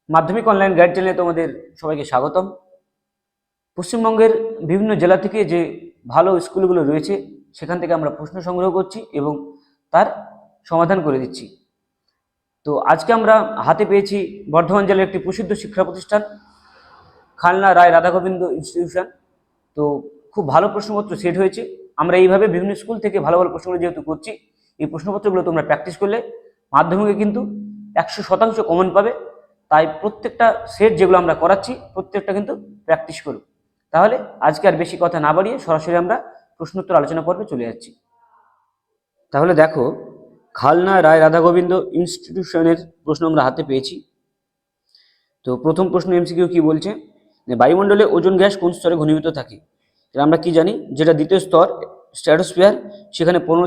মাধ্যমিক online guide চ্যানেলে তোমাদের সবাইকে স্বাগতম। পশ্চিমবঙ্গের বিভিন্ন জেলা থেকে যে ভালো স্কুলগুলো রয়েছে সেখান থেকে আমরা প্রশ্ন সংগ্রহ করছি এবং তার সমাধান করে দিচ্ছি। তো আজকে আমরা হাতে পেয়েছি বর্ধমান জেলার একটি প্রসিদ্ধ শিক্ষা প্রতিষ্ঠান খালনা রায় রাধাগোবিন্দ ইনস্টিটিউশন। তো খুব ভালো প্রশ্নপত্র সেট হয়েছে। আমরা এইভাবে বিভিন্ন স্কুল থেকে ভালো ভালো প্রশ্নগুলো যেহেতু করছি, এই প্রশ্নপত্রগুলো তোমরা প্র্যাকটিস করলে মাধ্যমিকে কিন্তু 100% কমন পাবে। তাই প্রত্যেকটা সেট যেগুলো আমরা করাচ্ছি প্রত্যেকটা কিন্তু প্র্যাকটিস করো। তাহলে আজকে আর বেশি কথা না বাড়িয়ে সরাসরি আমরা প্রশ্নোত্তর আলোচনা পর্বে চলে যাচ্ছি। তাহলে দেখো, খালনা রায় রাধাগোবিন্দ ইনস্টিটিউশনের প্রশ্ন আমরা হাতে পেয়েছি। তো প্রথম প্রশ্ন এমসিকিউ কি বলছে, বায়ুমণ্ডলে ওজোন গ্যাস কোন স্তরে ঘনীভূত থাকে? আমরা কি জানি, যেটা দ্বিতীয় স্তর স্ট্র্যাটোস্ফিয়ার, সেখানে 15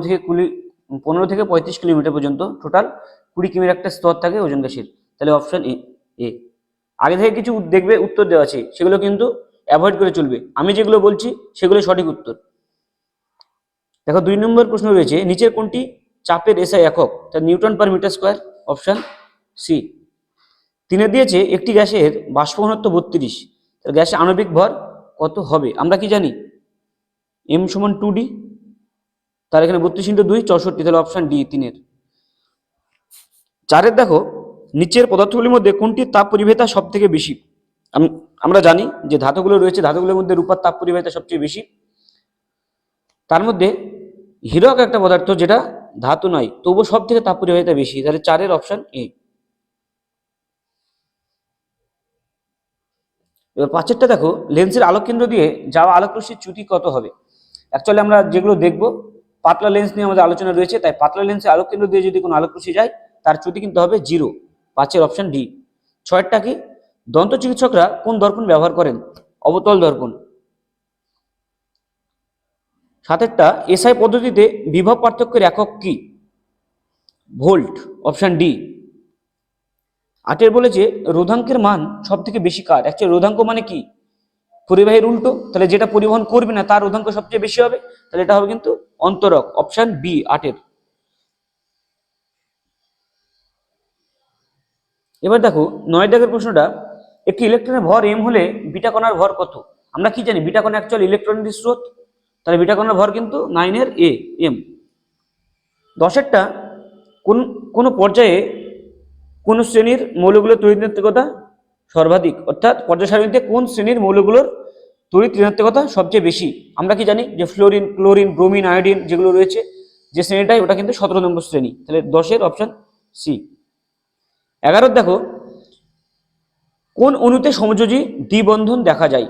থেকে 35 কিলোমিটার পর্যন্ত টোটাল 20 কিমির একটা স্তর থাকে ওজোন গ্যাসের। তাহলে অপশন এ। আগে থেকে কিছু দেখবে উত্তর দেওয়া আছে, সেগুলো কিন্তু অ্যাভয়েড করে চলবে। আমি যেগুলো বলছি সেগুলো সঠিক উত্তর। দেখো 2 নম্বর প্রশ্ন রয়েছে, নিচের কোনটি চাপের এসআই একক? তা newton per metre square, option C. 3 দিয়েছে একটি গ্যাসের বাষ্প ঘনত্ব 32, গ্যাসের আণবিক ভর কত হবে? আমরা কি জানি, m সমান 2d, তার এখানে 32 × 2 64, তাহলে অপশন ডি 3-এর। 4 দেখো, নিচের পদার্থগুলির মধ্যে কোনটির তাপ পরিবাহিতা সব থেকে বেশি? আমরা জানি যে ধাতুগুলো রয়েছে, ধাতুগুলোর মধ্যে রূপার তাপ পরিবাহিতা সবচেয়ে বেশি। তার মধ্যে হীরক একটা পদার্থ যেটা ধাতু নয়, তবুও সব থেকে তাপ পরিবাহিতা বেশি, তাহলে 4-এর অপশন এ। এবার 5-এরটা দেখো, লেন্সের আলোক কেন্দ্র দিয়ে যাওয়া আলোক রশ্মির চ্যুতি কত হবে? অ্যাকচুয়ালি আমরা যেগুলো দেখব পাতলা লেন্স নিয়ে আমাদের আলোচনা রয়েছে, তাই পাতলা লেন্সের আলোক কেন্দ্র দিয়ে যদি কোনো আলোক রশ্মি যায় তার চ্যুতি কিন্তু হবে 0। 5-এর অপশন ডি। 6-এরটা কি, দন্ত চিকিৎসকরা কোন দর্পণ ব্যবহার করেন? অবতল দর্পণ। 7-এরটা এসআই পদ্ধতিতে বিভব পার্থক্যের একক কি? Volt, option D. 8-এর বলেছে রোধাঙ্কের মান সব থেকে বেশি কার? অ্যাকচুয়ালি রোধাঙ্ক মানে কি? পরিবাহীর উল্টো, তাহলে যেটা পরিবহন করবে না তার রোধাঙ্ক সবচেয়ে বেশি হবে, তাহলে এটা হবে কিন্তু অন্তরক, অপশন বি 8-এর। এবার দেখো 9 দাগের প্রশ্নটা, একটি ইলেকট্রনের ভর m হলে বিটা কণার ভর কত? আমরা কি জানি, বিটা কণা অ্যাকচুয়ালি ইলেকট্রনের স্রোত, তাহলে বিটা কণার ভর কিন্তু 9-এর এ m। 10-এরটা কোন পর্যায়ে কোন শ্রেণীর মৌলগুলোর তড়িৎ ঋণাত্মকতা সর্বাধিক? অর্থাৎ পর্যায় সারণীতে কোন শ্রেণীর মৌলগুলোর তড়িৎ ঋণাত্মকতা সবচেয়ে বেশি? আমরা কি জানি যে ফ্লোরিন, ক্লোরিন, ব্রোমিন, আয়োডিন যেগুলো রয়েছে যে শ্রেণীটাই, ওটা কিন্তু 17 নম্বর শ্রেণী, তাহলে 10-এর অপশন সি। 11 দেখো, কোন অণুতে সমযোজী দ্বিবন্ধন দেখা যায়?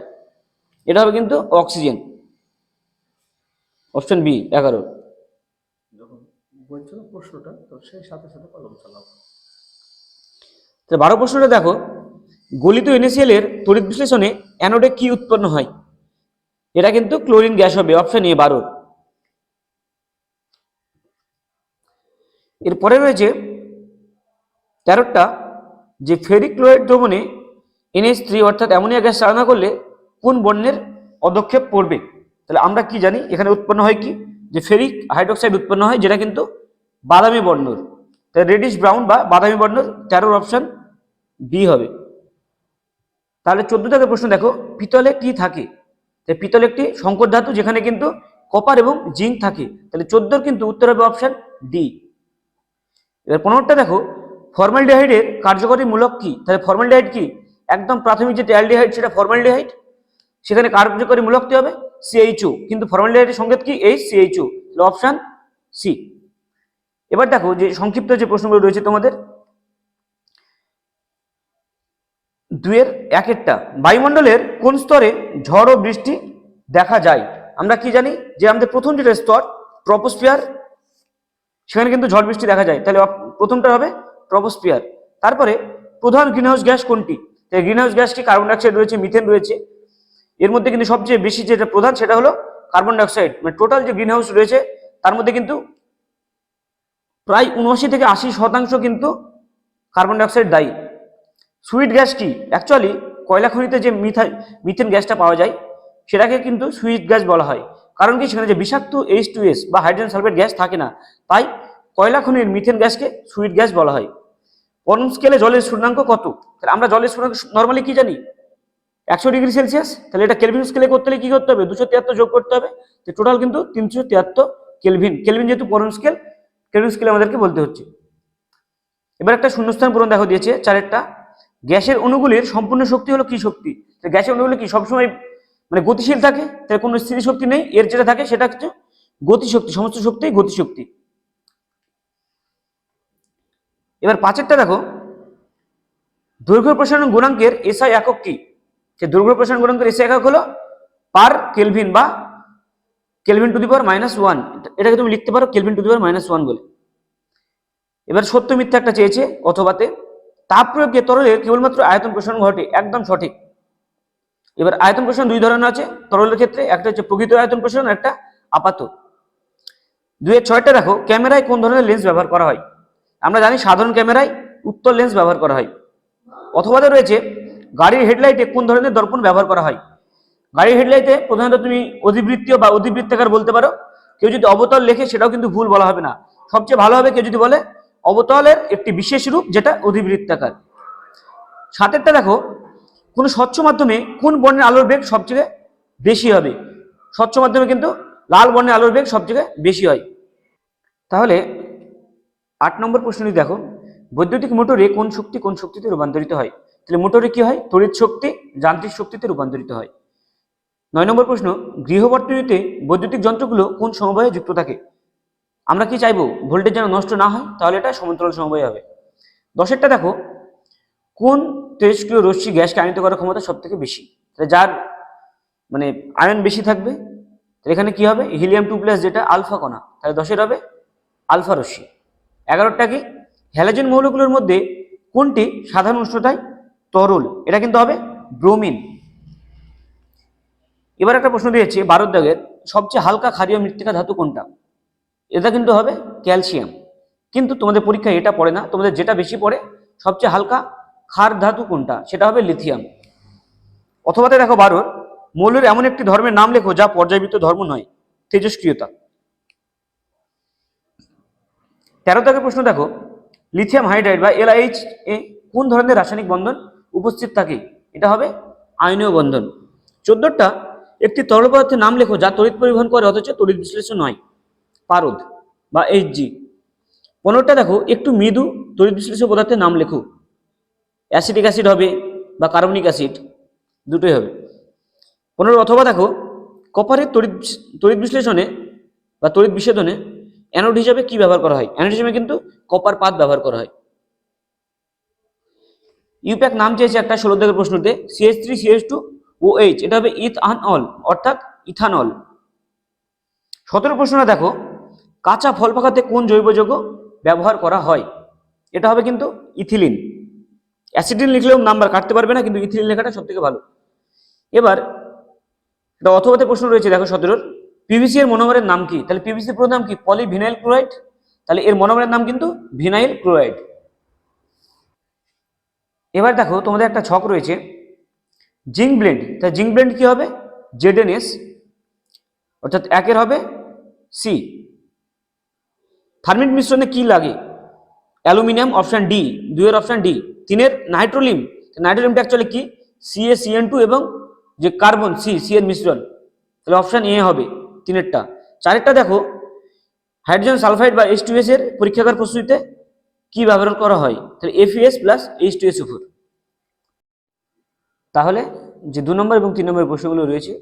এটা হবে কিন্তু অক্সিজেন, অপশন বি 11। যখন বলছিল প্রশ্নটা, তো সেই সাথে সাথে কলম চালাবো। 12 প্রশ্নটা দেখো, গলিত NaCl এর তড়িৎ বিশ্লেষণে অ্যানোডে কি উৎপন্ন হয়? এটা কিন্তু ক্লোরিন গ্যাস হবে, অপশন এ 12। এরপরে রয়েছে 13টা, যে ফেরিক ক্লোরাইড দ্রবণে NH3 অর্থাৎ অ্যামোনিয়া গ্যাস চালনা করলে কোন বর্ণের পদক্ষেপ পড়বে? তাহলে আমরা কি জানি, এখানে উৎপন্ন হয় কি, যে ফেরিক হাইড্রোক্সাইড উৎপন্ন হয়, যেটা কিন্তু বাদামি বর্ণের, তাহলে রেডিশ ব্রাউন বা বাদামি বর্ণের, 13 অপশন বি হবে। তাহলে 14 দাগের প্রশ্ন দেখো, পিতলে কি থাকে? পিতল একটি সংকর ধাতু যেখানে কিন্তু কপার এবং জিঙ্ক থাকে, তাহলে 14-র কিন্তু উত্তর হবে অপশন ডি। এবার 15টা দেখো, ফর্মালডিহাইডের কার্যকরী মূলক কি? তাহলে ফর্মালডিহাইড কি, একদম প্রাথমিক যে অ্যালডিহাইড সেটা ফর্মালডিহাইড, সেখানে কার্যকরী মূলকটি হবে CHO, কিন্তু ফর্মালডিহাইডের সংকেত কি HCHO, তাহলে অপশন সি। এবার দেখো যে সংক্ষিপ্ত যে প্রশ্নগুলো রয়েছে তোমাদের, 2-এর 1-এরটা, বায়ুমণ্ডলের কোন স্তরে ঝড় ও বৃষ্টি দেখা যায়? আমরা কি জানি যে আমাদের প্রথম যেটা স্তর ট্রপোস্ফিয়ার, সেখানে কিন্তু ঝড় বৃষ্টি দেখা যায়, তাহলে প্রথমটা হবে ট্রপোস্ফিয়ার। তারপরে প্রধান গ্রিনহাউস গ্যাস কোনটি? গ্রিনহাউস গ্যাস কি, কার্বন ডাইঅক্সাইড রয়েছে, মিথেন রয়েছে, এর মধ্যে কিন্তু সবচেয়ে বেশি যেটা প্রধান সেটা হলো কার্বন ডাইঅক্সাইড। মানে টোটাল যে গ্রিনহাউস রয়েছে তার মধ্যে কিন্তু প্রায় 79 থেকে 80% কিন্তু কার্বন ডাইঅক্সাইড দায়ী। সুইট গ্যাস কি? অ্যাকচুয়ালি কয়লা খনিতে যে মিথেন গ্যাসটা পাওয়া যায় সেটাকে কিন্তু সুইট গ্যাস বলা হয়, কারণ কি, সেখানে যে বিষাক্ত H2S বা হাইড্রোজেন সালফেট গ্যাস থাকে না, তাই কয়লা খনির মিথেন গ্যাসকে সুইট গ্যাস বলা হয়। পরম স্কেলে জলের স্ফুটনাঙ্ক কত? তাহলে আমরা জলের স্ফুটনাঙ্ক নর্মালি কি জানি 100°C। তাহলে এটা কেলভিন স্কেলে করতে হলে কি করতে হবে? 273 যোগ করতে হবে। তো টোটাল কিন্তু 373 কেলভিন। কেলভিন যেহেতু পরম স্কেল, কেলভিন স্কেলে আমাদেরকে বলতে হচ্ছে। এবার একটা শূন্যস্থান পূরণ দেখো দিয়েছে চারেরটা। গ্যাসের অণুগুলির সম্পূর্ণ শক্তি হলো কি শক্তি? গ্যাসের অণুগুলি কি সবসময় মানে গতিশীল থাকে, তার কোনো স্থির শক্তি নেই, এর যেটা থাকে সেটা হচ্ছে গতিশক্তি, সমস্ত শক্তি গতিশক্তি। এবার পাঁচেরটা দেখো, দৈর্ঘ্য প্রসারণ গুণাঙ্কের এসআই একক কি? সে দৈর্ঘ্য প্রসারণ গুণাঙ্কের এসআই একক হলো পার কেলভিন বা কেলভিন টু দি পাওয়ার -1। এটাকে তুমি লিখতে পারো কেলভিন টু দি পাওয়ার -1 বলে। এবার সত্য মিথ্যা একটা চেয়েছে অথবাতে, তাপ প্রয়োগে তরলের কেবলমাত্র আয়তন প্রসারণ ঘটে, একদম সঠিক। এবার আয়তন প্রসারণ দুই ধরনের আছে তরলের ক্ষেত্রে, একটা হচ্ছে প্রকৃত আয়তন প্রসারণ, একটা আপাত। 2-6টা দেখো, ক্যামেরায় কোন ধরনের লেন্স ব্যবহার করা হয়? আমরা জানি সাধারণ ক্যামেরায় উত্তল লেন্স ব্যবহার করা হয়। অথবাতে রয়েছে গাড়ির হেডলাইটে কোন ধরনের দর্পণ ব্যবহার করা হয়? গাড়ির হেডলাইটে প্রধানত তুমি অধিবৃত্তীয় বা অধিবৃত্তাকার বলতে পারো। কেউ যদি অবতল লেখে সেটাও কিন্তু ভুল বলা হবে না, সবচেয়ে ভালো হবে কেউ যদি বলে অবতলের একটি বিশেষ রূপ যেটা অধিবৃত্তাকার। সাতেরটা দেখো, কোন স্বচ্ছ মাধ্যমে কোন বর্ণের আলোর বেগ সবচেয়ে বেশি হবে? স্বচ্ছ মাধ্যমে কিন্তু লাল বর্ণের আলোর বেগ সবচেয়ে বেশি হয়। তাহলে 8 নম্বর প্রশ্নটি দেখো, বৈদ্যুতিক মোটরে কোন শক্তি কোন শক্তিতে রূপান্তরিত হয়? তাহলে মোটরে কি হয়? তড়িৎ শক্তি যান্ত্রিক শক্তিতে রূপান্তরিত হয়। 9 নম্বর প্রশ্ন, গৃহবর্তনীতে বৈদ্যুতিক যন্ত্রগুলো কোন সমবায়ে যুক্ত থাকে? আমরা কি চাইবো ভোল্টেজ যেন নষ্ট না হয়, তাহলে এটা সমান্তরাল সমবায় হবে। 10এরটা দেখো, কোন তেজস্ক্রিয় রশ্মি গ্যাসকে আয়নিত করার ক্ষমতা সব থেকে বেশি? তাহলে যার মানে আয়ন বেশি থাকবে, তাহলে এখানে কি হবে? হিলিয়াম-2+ যেটা আলফা কণা, তাহলে 10এর হবে আলফা রশ্মি। 11টা কি? হ্যালোজেন মৌলগুলোর মধ্যে কোনটি সাধারণ উষ্ণতায় তরল? এটা কিন্তু হবে ব্রোমিন। এবার একটা প্রশ্ন দিয়েছে 12 দাগের, সবচেয়ে হালকা ক্ষারীয় মৃত্তিকা ধাতু কোনটা? এটা কিন্তু হবে ক্যালসিয়াম। কিন্তু তোমাদের পরীক্ষায় এটা পড়ে না, তোমাদের যেটা বেশি পড়ে সবচেয়ে হালকা ক্ষার ধাতু কোনটা, সেটা হবে লিথিয়াম। অথবাতে দেখো 12, মৌলের এমন একটি ধর্মের নাম লেখো যা পর্যায়বৃত্ত ধর্ম নয়। তেজস্ক্রিয়তা। 13 দাগের প্রশ্ন দেখো, লিথিয়াম হাইড্রাইড বা LiH এ কোন ধরনের রাসায়নিক বন্ধন উপস্থিত থাকে? এটা হবে আয়নীয় বন্ধন। 14টা, একটি তরল পদার্থের নাম লেখো যা তড়িৎ পরিবহন করে অথচ তড়িৎ বিশ্লেষণ নয়। পারদ বা Hg। 15টা দেখো, একটু মৃদু তড়িৎ বিশ্লেষণ পদার্থের নাম লেখো। অ্যাসিটিক অ্যাসিড হবে বা কার্বনিক অ্যাসিড, দুটোই হবে। 15 অথবা দেখো, কপারের তড়িৎ বিশ্লেষণে বা তড়িৎ বিচ্ছেদনে অ্যানোড হিসাবে কি ব্যবহার করা হয়? অ্যানোড হিসাবে কিন্তু কপার পাত ব্যবহার করা হয়। ইউপ্যাক নাম চেয়েছে একটা 16 দাগের প্রশ্নতে, CH3CH2OH, এটা হবে ইথানল অর্থাৎ ইথানল। 17 প্রশ্নটা দেখো, কাঁচা ফল পাকাতে কোন জৈব যৌগ ব্যবহার করা হয়? এটা হবে কিন্তু ইথিলিন। অ্যাসিডিন লিখলেও নাম্বার কাটতে পারবে না, কিন্তু ইথিলিন লেখাটা সব থেকে ভালো। এবার এটা অথবাতে প্রশ্ন রয়েছে দেখো 17, পিভিসি এর মনোমারের নাম কি? তাহলে পিভিসি পুরো নাম কি? Polyvinyl chloride. তাহলে এর মনোমারের নাম কিন্তু ভিনাইল ক্লোরাইড। এবার দেখো তোমাদের একটা ছক রয়েছে জিঙ্ক ব্লেন্ড। তাহলে জিঙ্ক ব্লেন্ড কি হবে? ZnS, অর্থাৎ 1 হবে সি। থার্মিক মিশ্রণে কি লাগে? Aluminium, option D. 2 option D. 3 nitrolim. নাইট্রোলিমটা অ্যাকচুয়ালি কি? CaCN2 এবং যে কার্বন সি এর মিশ্রণ, তাহলে অপশন এ হবে 3টা। 4টা দেখো, হাইড্রোজেন সালফাইড বা H2S এর পরীক্ষাগার প্রস্তুতিতে কি ব্যবহার করা হয়? তাহলে FeS প্লাস H2SO4। তাহলে যে 2 নম্বর এবং 3 নম্বরের প্রশ্নগুলো রয়েছে,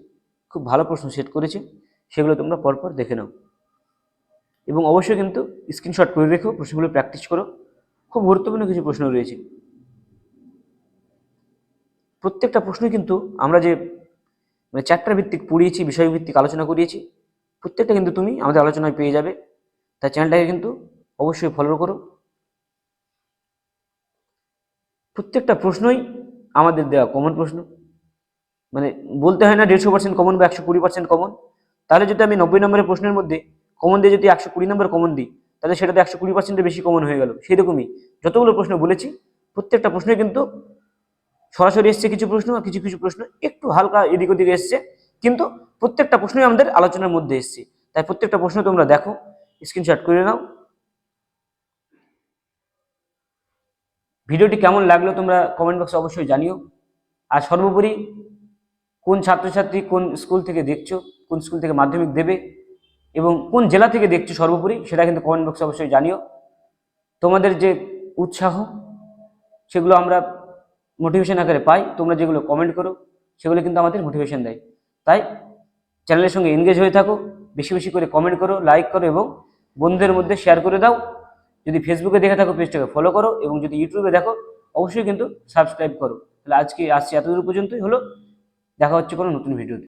খুব ভালো প্রশ্ন সেট করেছে, সেগুলো তোমরা পরপর দেখে নাও এবং অবশ্যই কিন্তু স্ক্রিনশট করে রেখো, প্রশ্নগুলো প্র্যাকটিস করো। খুব গুরুত্বপূর্ণ কিছু প্রশ্ন রয়েছে। প্রত্যেকটা প্রশ্নই কিন্তু আমরা যে মানে চ্যাপ্টার ভিত্তিক পড়িয়েছি, বিষয়ভিত্তিক আলোচনা করিয়েছি, প্রত্যেকটা কিন্তু তুমি আমাদের আলোচনায় পেয়ে যাবে। তাই চ্যানেলটাকে কিন্তু অবশ্যই ফলো করো। প্রত্যেকটা প্রশ্নই আমাদের দেওয়া কমন প্রশ্ন, মানে বলতে হয় না 150% কমন বা 120% কমন। তাহলে যদি আমি 90 নম্বরের প্রশ্নের মধ্যে কমন দিয়ে যদি 120 নম্বর কমন দিই, তাহলে সেটাতে 120%-এর বেশি কমন হয়ে গেল। সেই রকমই যতগুলো প্রশ্ন বলেছি, প্রত্যেকটা প্রশ্নই কিন্তু সরাসরি এসছে কিছু প্রশ্ন, আর কিছু কিছু প্রশ্ন একটু হালকা এদিক ওদিকে এসছে, কিন্তু প্রত্যেকটা প্রশ্নই আমাদের আলোচনার মধ্যে এসছে। তাই প্রত্যেকটা প্রশ্ন তোমরা দেখো, স্ক্রিনশট করে নাও। ভিডিওটি কেমন লাগলো তোমরা কমেন্ট বক্সে অবশ্যই জানিও। আর সর্বোপরি কোন ছাত্রছাত্রী কোন স্কুল থেকে দেখছো, কোন স্কুল থেকে মাধ্যমিক দেবে এবং কোন জেলা থেকে দেখছো সর্বোপরি সেটা কিন্তু কমেন্ট বক্সে অবশ্যই জানিও। তোমাদের যে উৎসাহ সেগুলো আমরা মোটিভেশন আকারে পাই, তোমরা যেগুলো কমেন্ট করো সেগুলো কিন্তু আমাদের মোটিভেশন দেয়। তাই চ্যানেলের সঙ্গে এনগেজ হয়ে থাকো, বেশি বেশি করে কমেন্ট করো, লাইক করো এবং বন্ধুদের মধ্যে শেয়ার করে দাও। যদি ফেসবুকে দেখে থাকো পেজটাকে ফলো করো এবং যদি ইউটিউবে দেখো অবশ্যই কিন্তু সাবস্ক্রাইব করো। তাহলে আজকে আসছি এতদূর পর্যন্তই হলো, দেখা হচ্ছে কোনো নতুন ভিডিওতে।